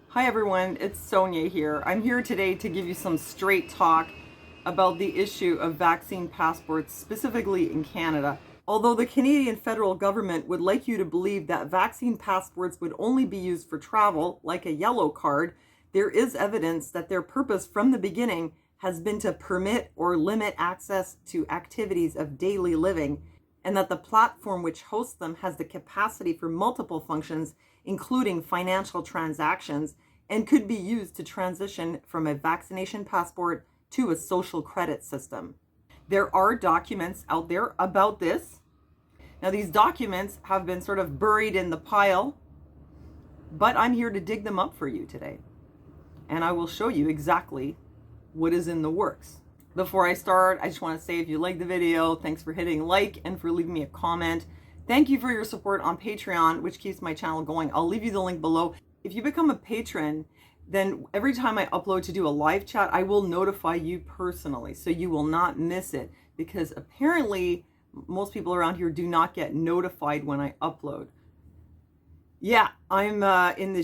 Hi everyone, it's Sonia here. I'm here today to give you some straight talk about the issue of vaccine passports, specifically in Canada. Although the Canadian federal government would like you to believe that vaccine passports would only be used for travel, like a yellow card, there is evidence that their purpose from the beginning has been to permit or limit access to activities of daily living, and that the platform which hosts them has the capacity for multiple functions, including financial transactions, and could be used to transition from a vaccination passport to a social credit system. There are documents out there about this. Now, these documents have been sort of buried in the pile, but I'm here to dig them up for you today. And I will show you exactly what is in the works. Before I start, I just want to say, if you like the video, thanks for hitting like and for leaving me a comment. Thank you for your support on Patreon, which keeps my channel going. I'll leave you the link below. If you become a patron, then every time I upload to do a live chat, I will notify you personally, so you will not miss it, because apparently most people around here do not get notified when I upload. Yeah, I'm in the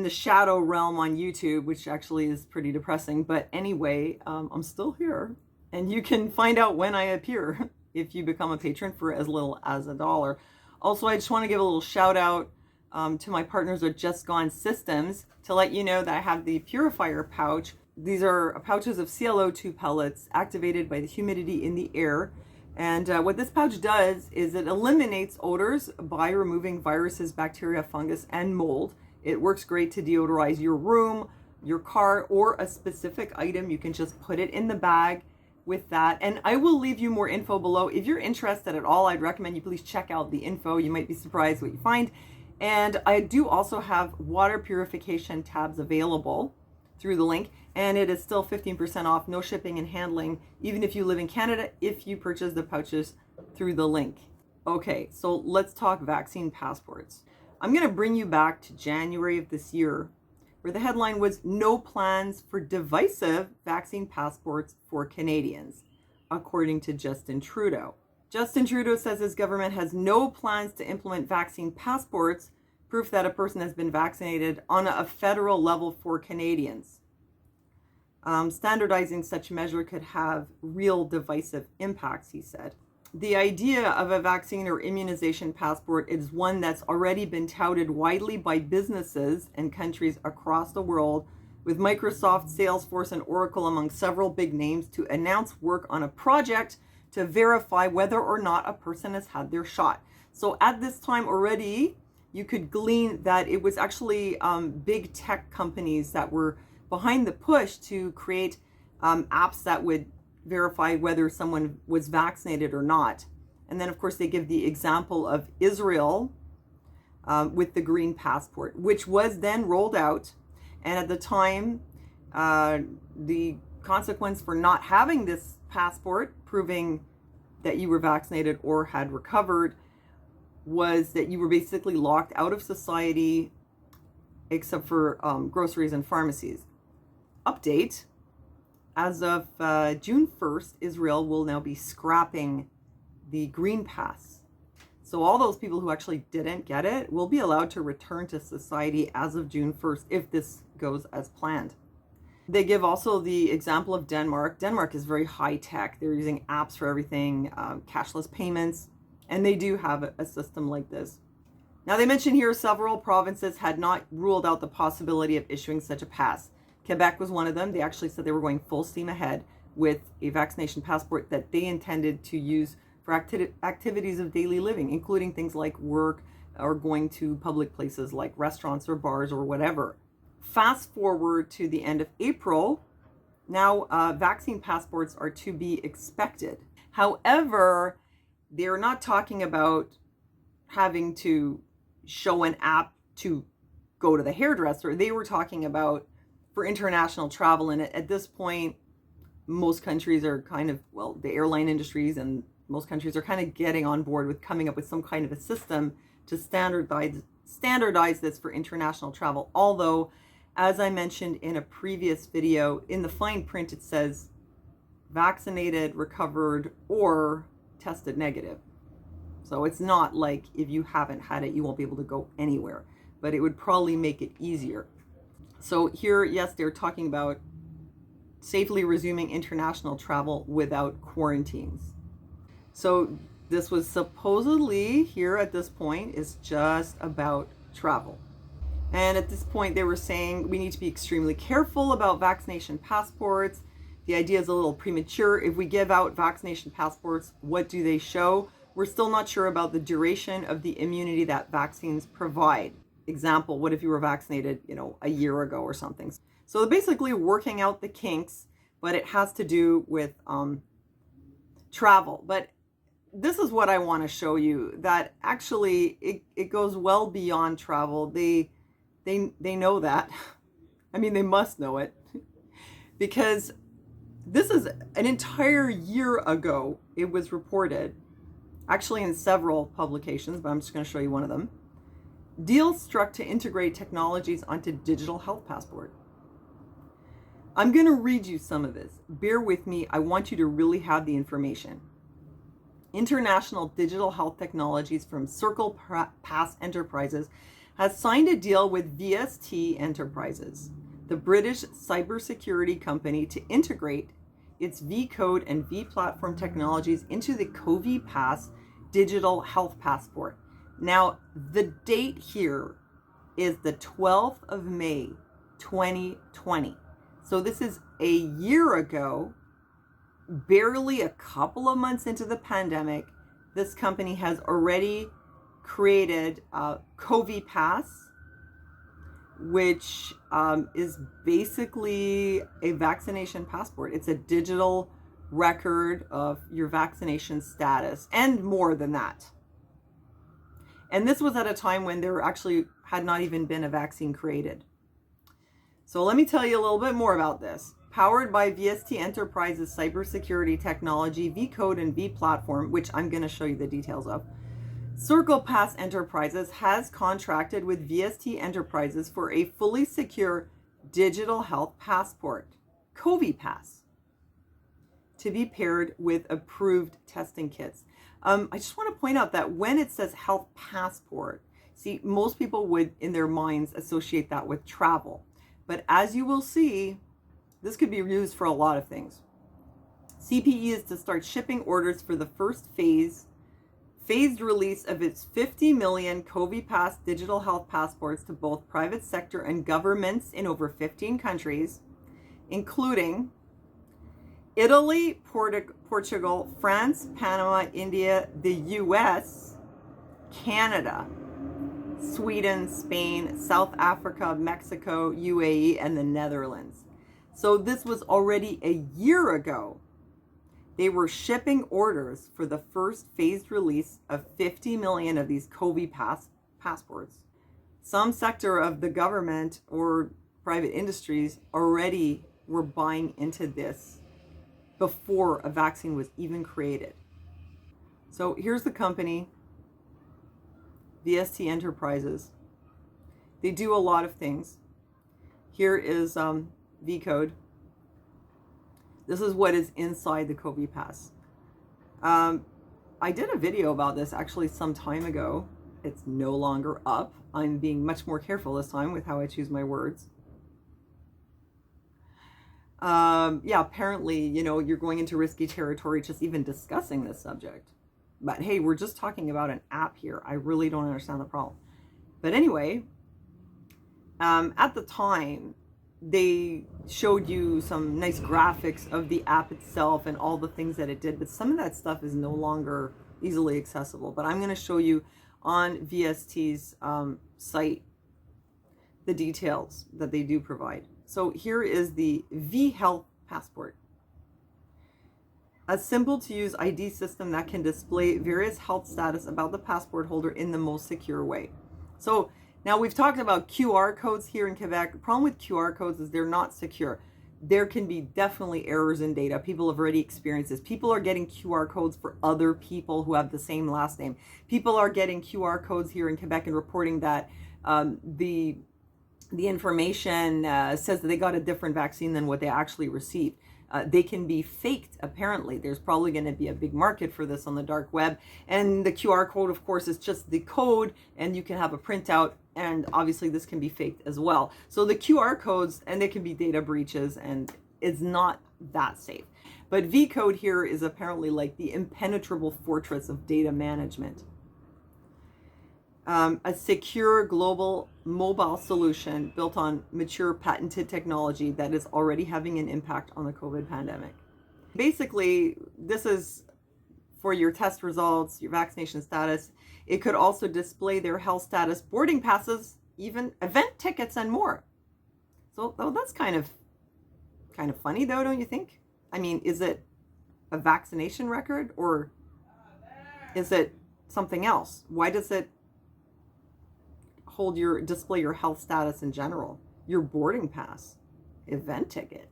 shadow realm on YouTube, which actually is pretty depressing. But anyway, I'm still here, and you can find out when I appear if you become a patron for as little as $1. Also, I just want to give a little shout out to my partners at Just Gone Systems to let you know that I have the purifier pouch. These are pouches of ClO2 pellets activated by the humidity in the air. And what this pouch does is it eliminates odors by removing viruses, bacteria, fungus, and mold. It works great to deodorize your room, your car, or a specific item. You can just put it in the bag with that. And I will leave you more info below. If you're interested at all, I'd recommend you please check out the info. You might be surprised what you find. And I do also have water purification tabs available through the link, and it is still 15% off, no shipping and handling, even if you live in Canada, if you purchase the pouches through the link. Okay, so let's talk vaccine passports. I'm going to bring you back to January of this year, where the headline was "No Plans for Divisive Vaccine Passports for Canadians," according to Justin Trudeau. Justin Trudeau says his government has no plans to implement vaccine passports, proof that a person has been vaccinated, on a federal level for Canadians. Standardizing such measure could have real divisive impacts, he said. The idea of a vaccine or immunization passport is one that's already been touted widely by businesses and countries across the world, with Microsoft, Salesforce, and Oracle among several big names to announce work on a project to verify whether or not a person has had their shot. So at this time already, you could glean that it was actually big tech companies that were behind the push to create apps that would verify whether someone was vaccinated or not. And then, of course, they give the example of Israel with the green passport, which was then rolled out. And at the time, the consequence for not having this passport, proving that you were vaccinated or had recovered, was that you were basically locked out of society, except for groceries and pharmacies. Update: as of June 1st, Israel will now be scrapping the green pass. So all those people who actually didn't get it will be allowed to return to society as of June 1st, if this goes as planned. They give also the example of Denmark. Denmark is very high tech. They're using apps for everything, cashless payments, and they do have a system like this. Now, they mention here several provinces had not ruled out the possibility of issuing such a pass. Quebec was one of them. They actually said they were going full steam ahead with a vaccination passport that they intended to use for activities of daily living, including things like work or going to public places like restaurants or bars or whatever. Fast forward to the end of April, now vaccine passports are to be expected. However, they're not talking about having to show an app to go to the hairdresser. They were talking about for international travel. And at this point, most countries are kind of, well, the airline industries and most countries are kind of getting on board with coming up with some kind of a system to standardize this for international travel. Although, as I mentioned in a previous video, in the fine print it says vaccinated, recovered, or tested negative. So it's not like if you haven't had it, you won't be able to go anywhere, but it would probably make it easier. So here, yes, they're talking about safely resuming international travel without quarantines. So this was supposedly, here at this point, is just about travel. And at this point, they were saying we need to be extremely careful about vaccination passports. The idea is a little premature. If we give out vaccination passports, what do they show? We're still not sure about the duration of the immunity that vaccines provide. Example, what if you were vaccinated, a year ago or something? So basically working out the kinks, but it has to do with travel. But this is what I want to show you, that actually it goes well beyond travel. They know that. I mean, they must know it, because this is an entire year ago. It was reported, actually in several publications, but I'm just going to show you one of them. Deals struck to integrate technologies onto digital health passport. I'm going to read you some of this. Bear with me. I want you to really have the information. International Digital Health Technologies from Covi-Pass Enterprises has signed a deal with VST Enterprises, the British cybersecurity company, to integrate its VCode and V-platform technologies into the Covi-Pass digital health passport. Now, the date here is the 12th of May, 2020. So this is a year ago. Barely a couple of months into the pandemic, this company has already created Covi-Pass, which is basically a vaccination passport. It's a digital record of your vaccination status and more than that. And this was at a time when there actually had not even been a vaccine created. So let me tell you a little bit more about this. Powered by VST Enterprises cybersecurity technology, VCode and V-platform, which I'm going to show you the details of, Covi-Pass Enterprises has contracted with VST Enterprises for a fully secure digital health passport, Covi-Pass, to be paired with approved testing kits. I just want to point out that when it says health passport, see, most people would, in their minds, associate that with travel. But as you will see, this could be used for a lot of things. CPE is to start shipping orders for the first phased release of its 50 million Covi-Pass digital health passports to both private sector and governments in over 15 countries, including Italy, Portugal, France, Panama, India, the US, Canada, Sweden, Spain, South Africa, Mexico, UAE, and the Netherlands. So this was already a year ago. They were shipping orders for the first phased release of 50 million of these Covi-Pass passports. Some sector of the government or private industries already were buying into this before a vaccine was even created. So here's the company, VST Enterprises. They do a lot of things. Here is VCode. This is what is inside the Covi-Pass. I did a video about this actually some time ago. It's no longer up. I'm being much more careful this time with how I choose my words. Yeah, apparently, you're going into risky territory just even discussing this subject. But hey, we're just talking about an app here. I really don't understand the problem. But anyway, at the time, they showed you some nice graphics of the app itself and all the things that it did, but some of that stuff is no longer easily accessible. But I'm going to show you on VST's site the details that they do provide. So here is the V-Health Passport, a simple to use ID system that can display various health status about the passport holder in the most secure way. So now we've talked about QR codes here in Quebec. The problem with QR codes is they're not secure. There can be definitely errors in data. People have already experienced this. People are getting QR codes for other people who have the same last name. People are getting QR codes here in Quebec and reporting that the information says that they got a different vaccine than what they actually received. They can be faked, apparently. There's probably going to be a big market for this on the dark web. And the QR code, of course, is just the code, and you can have a printout, and obviously this can be faked as well. So the QR codes, and they can be data breaches, and it's not that safe. But VCode here is apparently like the impenetrable fortress of data management. A secure global mobile solution built on mature patented technology that is already having an impact on the COVID pandemic. Basically, this is for your test results, your vaccination status. It could also display their health status, boarding passes, even event tickets, and more. So that's kind of funny, though, don't you think? I mean, is it a vaccination record, or is it something else? Why does it display your health status in general, your boarding pass, event ticket?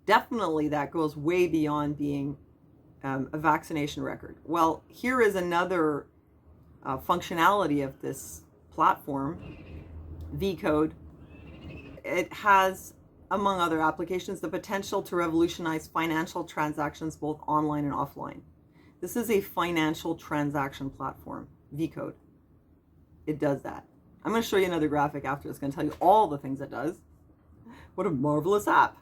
Definitely that goes way beyond being a vaccination record. Well, here is another functionality of this platform, VCode. It has, among other applications, the potential to revolutionize financial transactions both online and offline. This is a financial transaction platform, VCode. It does that. I'm going to show you another graphic after. It's going to tell you all the things it does. What a marvelous app.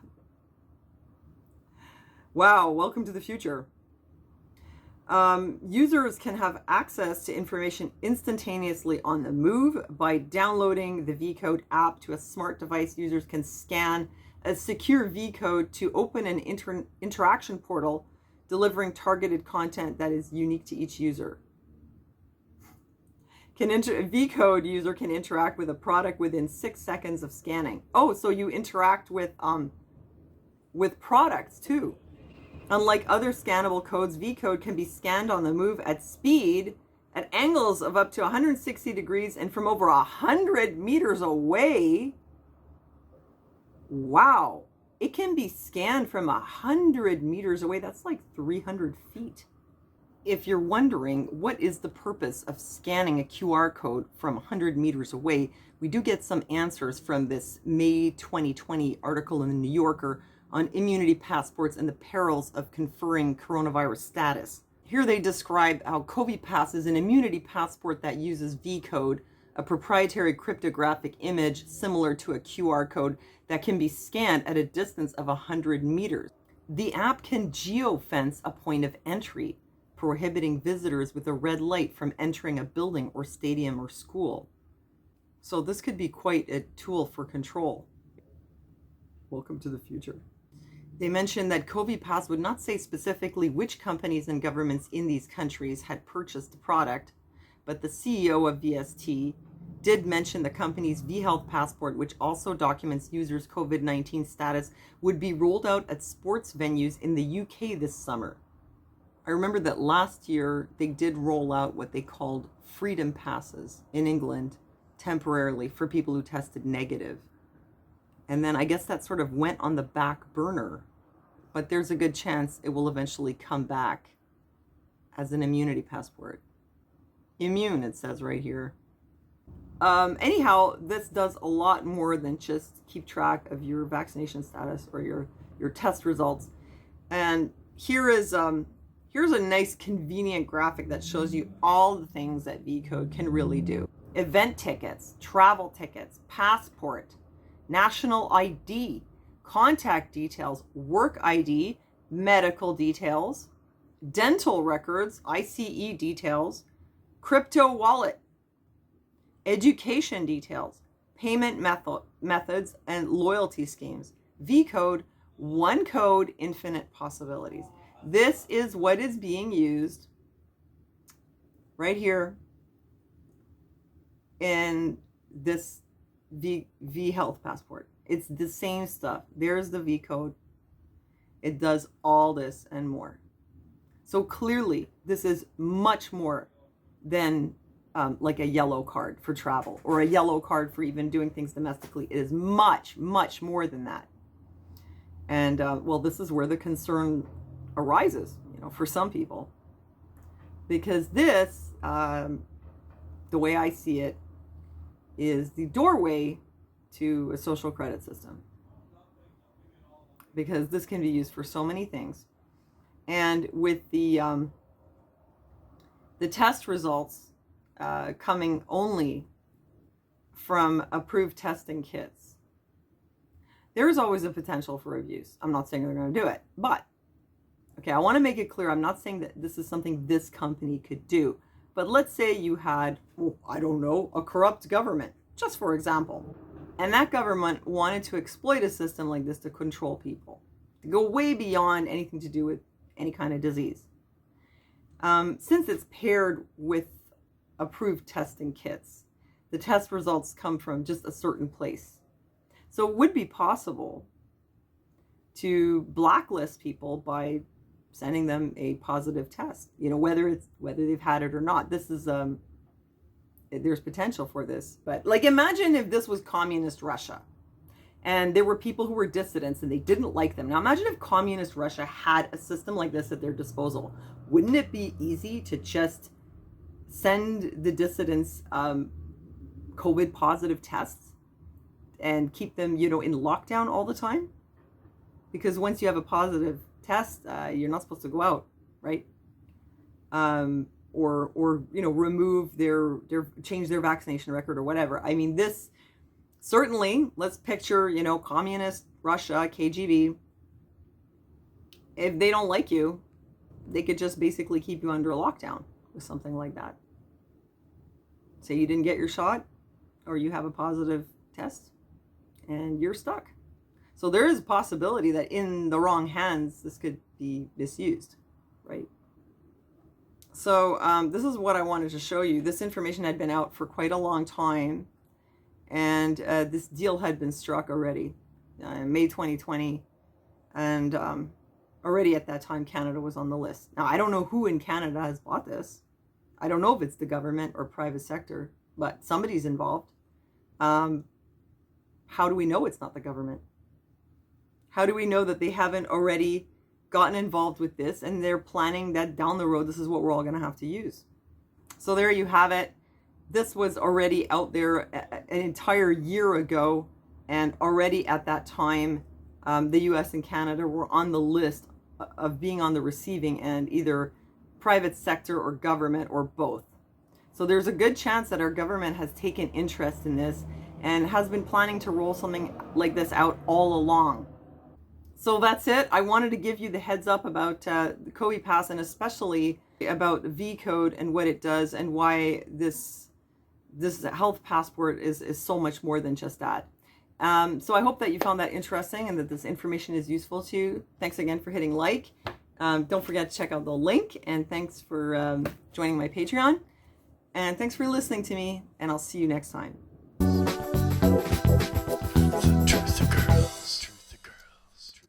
Wow, welcome to the future. Users can have access to information instantaneously on the move by downloading the VCode app to a smart device. Users can scan a secure VCode to open an interaction portal, delivering targeted content that is unique to each user. A VCode user can interact with a product within 6 seconds of scanning. Oh, so you interact with products too. Unlike other scannable codes, VCode can be scanned on the move at speed, at angles of up to 160 degrees, and from over 100 meters away. Wow. It can be scanned from 100 meters away. That's like 300 feet. If you're wondering what is the purpose of scanning a QR code from 100 meters away, we do get some answers from this May 2020 article in the New Yorker on immunity passports and the perils of conferring coronavirus status. Here they describe how Covi-Pass is an immunity passport that uses VCode, a proprietary cryptographic image similar to a QR code that can be scanned at a distance of 100 meters. The app can geofence a point of entry, prohibiting visitors with a red light from entering a building or stadium or school. So this could be quite a tool for control. Welcome to the future. They mentioned that Covi-Pass would not say specifically which companies and governments in these countries had purchased the product, but the CEO of VST did mention the company's vHealth passport, which also documents users' COVID-19 status, would be rolled out at sports venues in the UK this summer. I remember that last year they did roll out what they called freedom passes in England temporarily for people who tested negative. And then I guess that sort of went on the back burner, but there's a good chance it will eventually come back as an immunity passport. Immune, it says right here. Anyhow, this does a lot more than just keep track of your vaccination status or your test results. And here's a nice convenient graphic that shows you all the things that VCode can really do. Event tickets, travel tickets, passport, national ID, contact details, work ID, medical details, dental records, ICE details, crypto wallet, education details, payment methods, and loyalty schemes. VCode, one code, infinite possibilities. This is what is being used right here in this vHealth passport. It's the same stuff. There's the VCode. It does all this and more. So clearly, this is much more than like a yellow card for travel or a yellow card for even doing things domestically. It is much, much more than that. And well, this is where the concern arises, for some people, because this, the way I see it, is the doorway to a social credit system. because this can be used for so many things. And with the test results coming only from approved testing kits, there is always a potential for abuse. I'm not saying they're going to do it, but okay, I want to make it clear. I'm not saying that this is something this company could do, but let's say you had, I don't know, a corrupt government, just for example, and that government wanted to exploit a system like this to control people, to go way beyond anything to do with any kind of disease. Since it's paired with approved testing kits, the test results come from just a certain place. So it would be possible to blacklist people by sending them a positive test, whether they've had it or not. This is there's potential for this. But like, imagine if this was communist Russia and there were people who were dissidents and they didn't like them. Now imagine if communist Russia had a system like this at their disposal. Wouldn't it be easy to just send the dissidents COVID positive tests and keep them, in lockdown all the time? Because once you have a positive test, you're not supposed to go out, right? Or remove change their vaccination record or whatever. I mean, this certainly, let's picture, communist Russia, KGB. If they don't like you, they could just basically keep you under a lockdown with something like that. Say you didn't get your shot or you have a positive test and you're stuck. So there is a possibility that in the wrong hands, this could be misused, right? So this is what I wanted to show you. This information had been out for quite a long time, and this deal had been struck already in May 2020, and already at that time, Canada was on the list. Now, I don't know who in Canada has bought this. I don't know if it's the government or private sector, but somebody's involved. How do we know it's not the government? How do we know that they haven't already gotten involved with this and they're planning that down the road, this is what we're all going to have to use? So there you have it. This was already out there an entire year ago. And already at that time, the US and Canada were on the list of being on the receiving end, either private sector or government or both. So there's a good chance that our government has taken interest in this and has been planning to roll something like this out all along. So that's it. I wanted to give you the heads up about the Covi-Pass and especially about VCode and what it does and why this health passport is so much more than just that. So I hope that you found that interesting and that this information is useful to you. Thanks again for hitting like. Don't forget to check out the link, and thanks for joining my Patreon. And thanks for listening to me, and I'll see you next time.